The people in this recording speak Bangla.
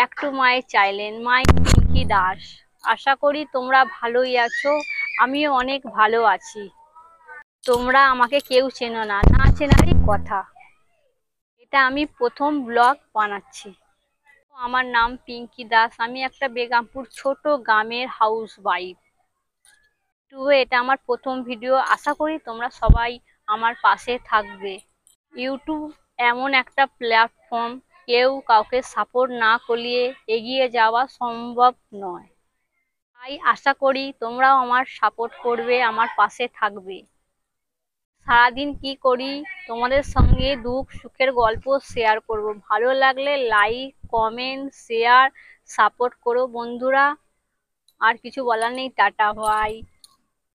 Back to my channel my Pinky Das. আশা করি তোমরা ভালোই আছো, আমিও অনেক ভালো আছি। তোমরা আমাকে কেউ চেনো না, না চেনারই কথা। এটা আমি প্রথম ব্লগ বানাচ্ছি। আমার নাম পিঙ্কি দাস, আমি একটা বেগমপুর ছোট গ্রামের হাউস ওয়াইফ। এটা আমার প্রথম ভিডিও, আশা করি তোমরা সবাই আমার পাশে থাকবে। ইউটিউব এমন একটা প্ল্যাটফর্ম, কেউ কাউকে সাপোর্ট না করলে এগিয়ে যাওয়া সম্ভব নয়। তাই আশা করি তোমরাও আমার সাপোর্ট করবে, আমার পাশে থাকবে। সারাদিন কি করি তোমাদের সঙ্গে দুঃখ সুখের গল্প শেয়ার করব। ভালো লাগলে লাইক কমেন্ট শেয়ার সাপোর্ট করো বন্ধুরা। আর কিছু বলার নেই, টাটা বাই।